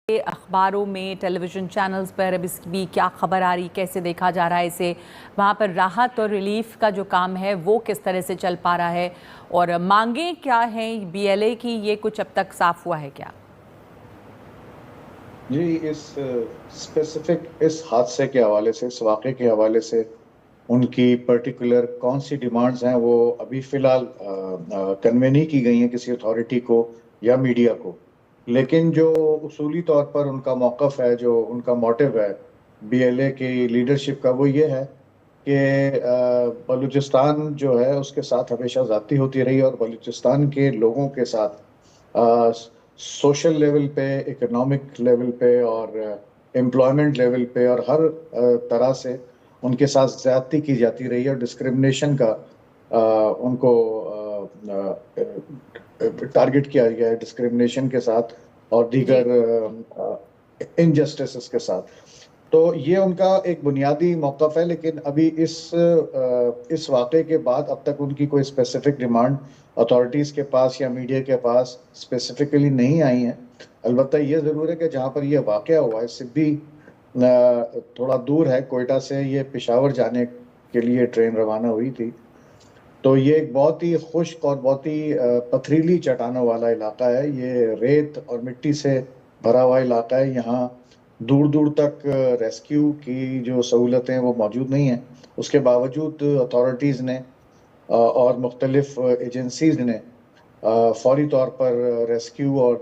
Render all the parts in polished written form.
اخباروں میں ٹیلی vision channels پر اب اس کی کیا خبر آ رہی، کیسے دیکھا جا رہا ہے اسے، وہاں پر راحت اور ریلیف کا جو کام ہے وہ کس طرح سے چل پا رہا ہے اور مانگیں کیا ہیں بی ایل اے کی، یہ کچھ اب تک صاف ہوا ہے کیا؟ جی، اس حادثے کے حوالے سے، اس واقعے کے حوالے سے ان کی پرٹیکولر کون سی ڈیمانڈز ہیں وہ ابھی فی الحال کنوے نہیں کی گئی ہیں کسی اتھارٹی کو یا میڈیا کو، لیکن جو اصولی طور پر ان کا موقف ہے، جو ان کا موٹیو ہے بی ایل اے کی لیڈرشپ کا، وہ یہ ہے کہ بلوچستان جو ہے اس کے ساتھ ہمیشہ زیادتی ہوتی رہی اور بلوچستان کے لوگوں کے ساتھ سوشل لیول پہ، اکنامک لیول پہ اور امپلائمنٹ لیول پہ اور ہر طرح سے ان کے ساتھ زیادتی کی جاتی رہی ہے اور ڈسکرمنیشن کا ان کو ٹارگٹ کیا گیا ہے، ڈسکرمنیشن کے ساتھ اور دیگر انجسٹسز کے ساتھ۔ تو یہ ان کا ایک بنیادی موقف ہے، لیکن ابھی اس واقعے کے بعد اب تک ان کی کوئی اسپیسیفک ڈیمانڈ اتھارٹیز کے پاس یا میڈیا کے پاس اسپیسیفکلی نہیں آئی ہیں۔ البتہ یہ ضرور ہے کہ جہاں پر یہ واقعہ ہوا ہے سبھی تھوڑا دور ہے، کوئٹہ سے یہ پشاور جانے کے لیے ٹرین روانہ ہوئی تھی، تو یہ ایک بہت ہی خشک اور بہت ہی پتھریلی چٹانوں والا علاقہ ہے، یہ ریت اور مٹی سے بھرا ہوا علاقہ ہے، یہاں دور دور تک ریسکیو کی جو سہولتیں وہ موجود نہیں ہیں۔ اس کے باوجود اتھارٹیز نے اور مختلف ایجنسیز نے فوری طور پر ریسکیو اور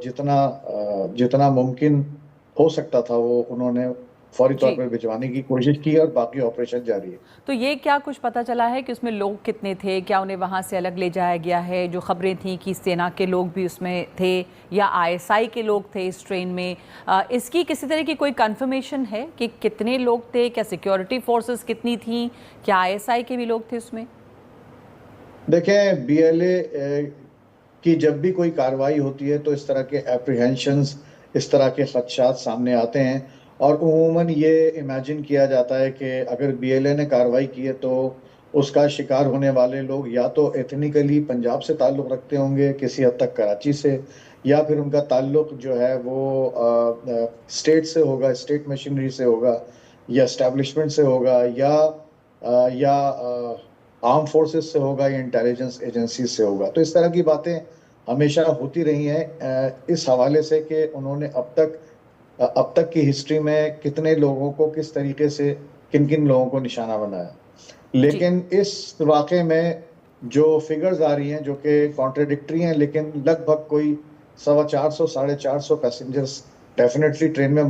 جتنا ممکن ہو سکتا تھا وہ انہوں نے فوری طور پر بھجوانے کی کوشش کی اور باقی آپریشن جاری ہے۔ تو یہ کیا کچھ پتہ چلا ہے کہ اس میں لوگ کتنے تھے؟ کیا انہیں وہاں سے الگ لے جایا گیا ہے؟ جو خبریں تھیں کہ سینا کے لوگ بھی اس میں تھے یا آئی ایس آئی کے لوگ تھے اس ٹرین میں، اس کی کسی طرح کی کوئی کنفرمیشن ہے کہ کتنے لوگ تھے؟ کیا سیکیورٹی فورسز کتنی تھیں؟ کیا آئی ایس آئی کے بھی لوگ تھے اس میں؟ دیکھیں، بی ایل اے کی جب بھی کوئی کارروائی ہوتی ہے تو اس طرح کے اپریہنشنز، اس طرح کے خدشات سامنے آتے ہیں اور عموماً یہ امیجن کیا جاتا ہے کہ اگر بی ایل اے نے کارروائی کی ہے تو اس کا شکار ہونے والے لوگ یا تو ایتھنیکلی پنجاب سے تعلق رکھتے ہوں گے، کسی حد تک کراچی سے، یا پھر ان کا تعلق جو ہے وہ اسٹیٹ سے ہوگا، اسٹیٹ مشینری سے ہوگا یا اسٹیبلشمنٹ سے ہوگا یا آرم فورسز سے ہوگا یا انٹیلیجنس ایجنسیز سے ہوگا۔ تو اس طرح کی باتیں ہمیشہ ہوتی رہی ہیں اس حوالے سے کہ انہوں نے اب تک کی ہسٹری میں کتنے لوگوں کو کس طریقے سے کن کن لوگوں کو نشانہ بنایا، لیکن اس واقعے میں جو فگرز آ رہی ہیں جو کہ کانٹراڈکٹری ہیں، لیکن لگ بھگ کوئی 450 450 پیسنجرز ڈیفینیٹلی ٹرین میں